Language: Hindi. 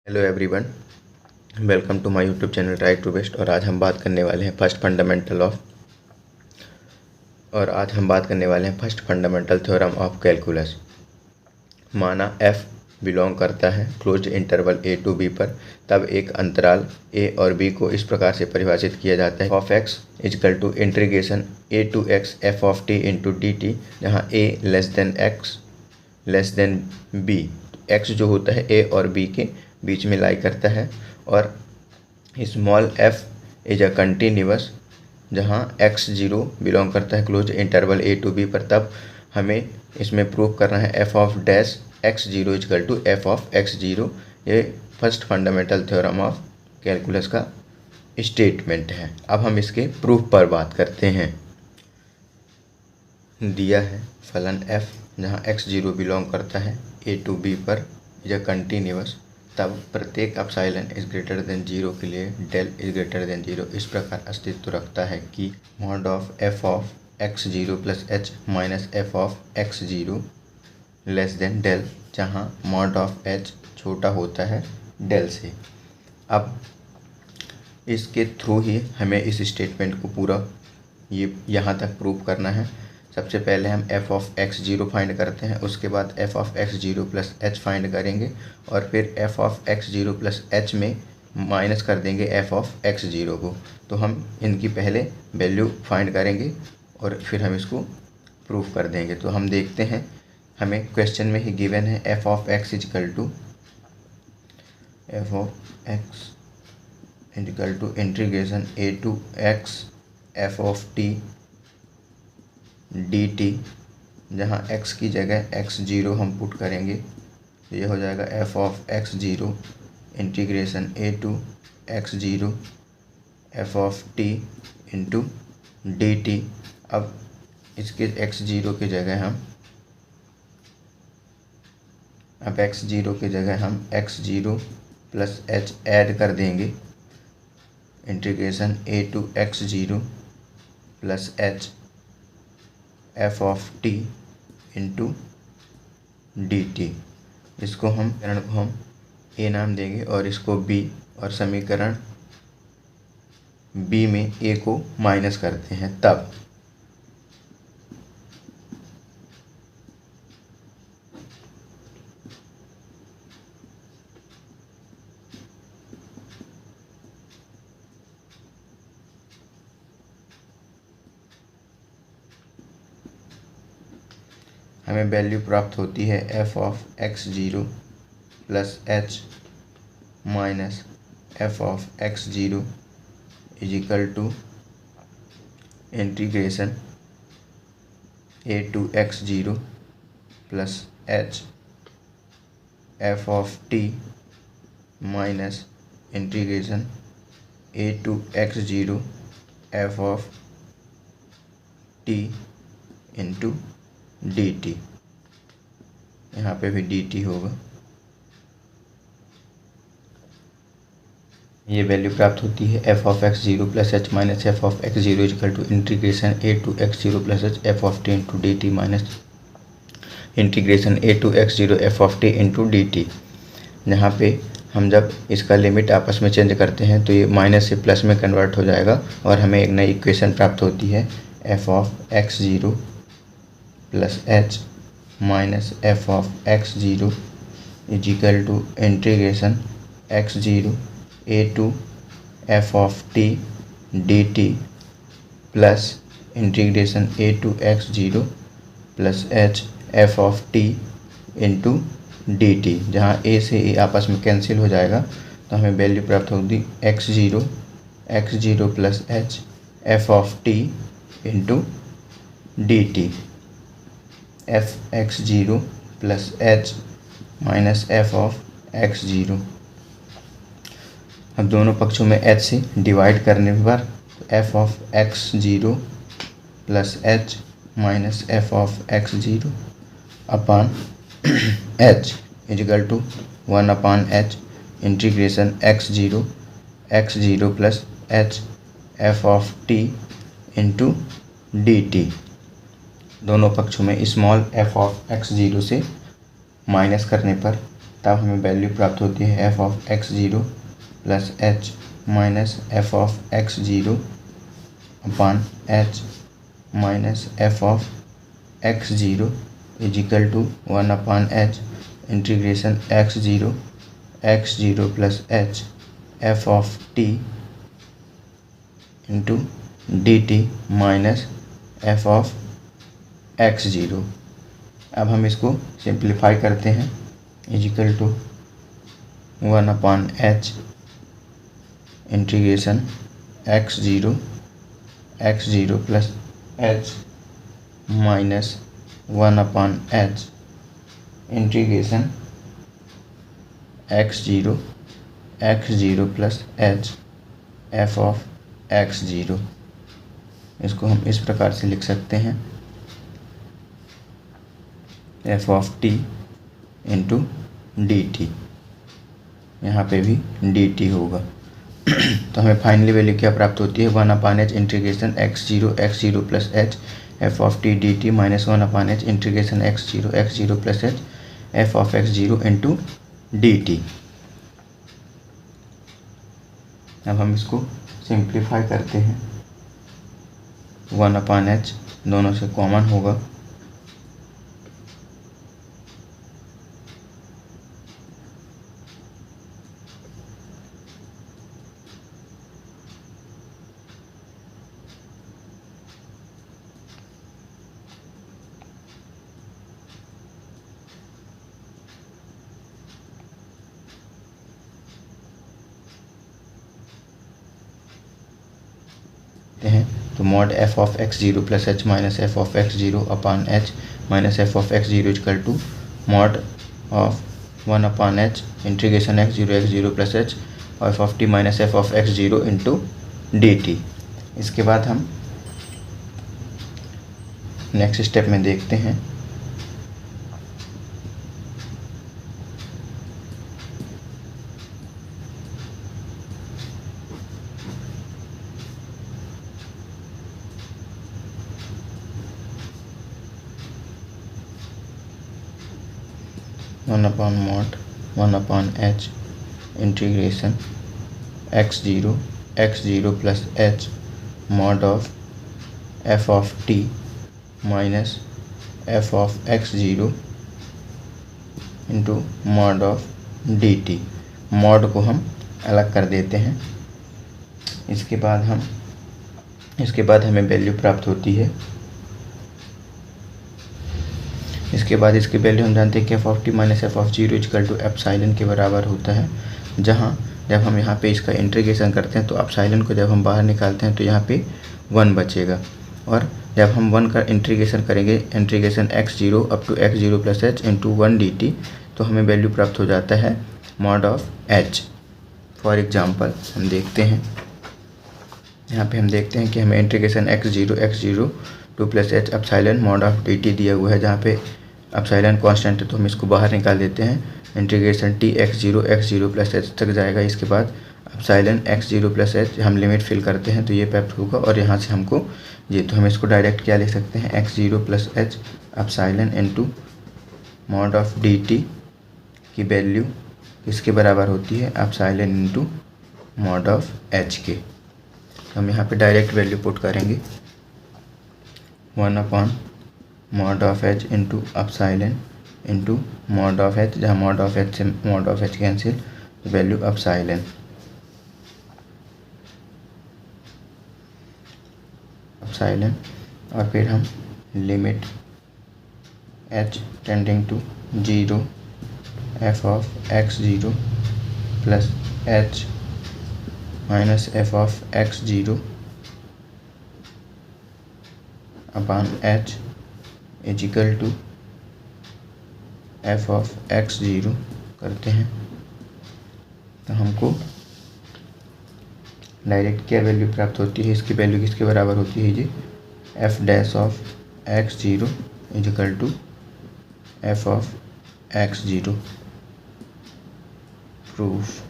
Hello everyone, welcome to my YouTube channel try to best. और आज हम बात करने वाले हैं first fundamental theorem of calculus. माना f बिलोंग करता है closed interval a to b पर, तब एक अंतराल a और b को इस प्रकार से परिभाषित किया जाता है of x is equal to integration a to x f of t into D T, जहाँ a less than x less than b। x जो होता है a और b के बीच में लाई करता है, और small f is a continuous जहाँ x0 बिलोंग करता है close interval a to b पर। तब हमें इसमें प्रूव करना है f of dash x0 is equal to f of x0। ये first fundamental theorem of calculus का स्टेटमेंट है। अब हम इसके प्रूफ पर बात करते हैं। दिया है फलन f जहाँ x0 बिलोंग करता है a टू b पर इज अ कंटिन्यूअस, तब प्रत्येक एप्सिलॉन इज ग्रेटर देन 0 के लिए डेल इज ग्रेटर देन 0 इस प्रकार अस्तित्व रखता है कि mod of f of x0 plus h minus f of x0 less than del, जहाँ मॉड ऑफ h छोटा होता है डेल से। अब इसके थ्रू ही हमें इस स्टेटमेंट को पूरा यहाँ तक प्रूव करना है। सबसे पहले हम f ऑफ x0 फाइंड करते हैं, उसके बाद f of x0 plus h find करेंगे, और फिर f of x0 plus h में माइनस कर देंगे f ऑफ x0 को। तो हम इनकी पहले वैल्यू फाइंड करेंगे और फिर हम इसको प्रूफ कर देंगे। तो हम देखते हैं, हमें क्वेश्चन में ही गिवन है f of x is equal to integration a to x f of t dt, जहाँ x की जगह x0 हम पुट करेंगे तो ये हो जाएगा f of x0 integration a to x0 f of t into dt। अब इसके x0 की जगह हम x0 प्लस h ऐड कर देंगे, integration a to x0 plus h f of t into D T. इसको हम a नाम देंगे और इसको b, और समीकरण b में a को माइनस करते हैं। तब हमें वैल्यू प्राप्त होती है f of x0 plus h minus f of x0 is equal to integration a to x0 plus h f of t minus integration a to x0 f of t into D T. यहाँ पे भी डी टी होगा। ये वैल्यू प्राप्त होती है f of x0 plus h minus f of x0 is equal to integration a to x0 plus h f of t into D T minus integration a to x0 f of t into D T. यहाँ पे हम जब इसका लिमिट आपस में चेंज करते हैं तो ये माइनस से प्लस में कन्वर्ट हो जाएगा, और हमें एक नई इक्वेशन प्राप्त होती है f of x0 plus h minus f of x0 is equal to integration x0 a to f of t dt plus integration a to x0 plus h f of t into dt, जहाँ a से a आपस में कैंसिल हो जाएगा। तो हमें वैल्यू प्राप्त होगी x0 plus h f of t into dt, f x0 plus h minus f of x0। अब दोनों पक्षों में h से डिवाइड करने पर f of x0 plus h minus f of x0 upon h is equal to 1 upon h integration x0 plus h f of t into D T. दोनों पक्षों में स्मॉल f ऑफ x0 से माइनस करने पर तब हमें वैल्यू प्राप्त होती है f of x zero plus h minus f of x zero upon h minus f of x zero is equal to 1 upon h integration x zero plus h f of t into D T minus f of x zero. अब हम इसको सिंप्लीफाई करते हैं, is equal to 1 upon h integration x zero plus h minus 1 upon h integration x zero plus h f of x zero. इसको हम इस प्रकार से लिख सकते हैं, F of t into D T, यहाँ पे भी डी टी होगा। तो हमें फाइनली वैल्यू क्या प्राप्त होती है, 1 upon h integration x zero plus h f of T D T minus 1 upon h integration x zero plus h f of x zero into D T. अब हम इसको सिंप्लीफाई करते हैं, 1 अपॉन एच दोनों से कॉमन होगा, हैं तो mod f of x zero plus h minus f of x zero upon h minus f of x zero equal to mod of 1 upon h integration x zero plus h f of t minus f of x zero into D t. इसके बाद हम नेक्स्ट स्टेप में देखते हैं, one upon h integration x zero plus h mod of f of t minus f of x zero into mod of d T. Mod को हम अलग कर देते हैं। इसके बाद हमें वैल्यू प्राप्त होती है, इसके बाद इसकी वैल्यू हम जानते हैं कि f of t minus f of zero equal to epsilon के बराबर होता है, जहाँ जब हम यहाँ पे इसका इंटीग्रेशन करते हैं तो एप्सिलॉन को जब हम बाहर निकालते हैं तो यहाँ पे 1 बचेगा, और जब हम 1 का इंटीग्रेशन करेंगे integration x zero up to x zero plus h into 1 d t, तो हमें वैल्यू प्राप्त हो जाता है mod of h. For example हम देखते हैं, यहाँ पे हम देखते हैं कि हमें integration x zero two plus h epsilon mod of d T दिया हुआ है, जहाँ पे एप्सिलॉन कांस्टेंट है तो हम इसको बाहर निकाल देते हैं, integration T x zero plus H तक जाएगा। इसके बाद epsilon x zero plus H हम लिमिट फिल करते हैं तो ये प्राप्त होगा, और यहाँ से हमको ये, तो हम इसको डायरेक्ट क्या लिख सकते हैं, x zero plus h epsilon into mod of d t की वैल्यू किसके बराबर होती है, epsilon into mod of h के। हम यहाँ पे डायरेक्ट वैल्यू पुट करेंगे, 1 upon mod of h into epsilon into mod of h, जहाँ मॉड ऑफ एच से mod of h cancel, value epsilon और फिर हम limit h tending to zero f of x zero plus h minus f of x zero upon h is equal to f of x zero करते हैं, तो हमको डायरेक्ट क्या वैल्यू प्राप्त होती है, इसकी वैल्यू किसके बराबर होती है, जी f dash of x zero is equal to f of x zero. Proof.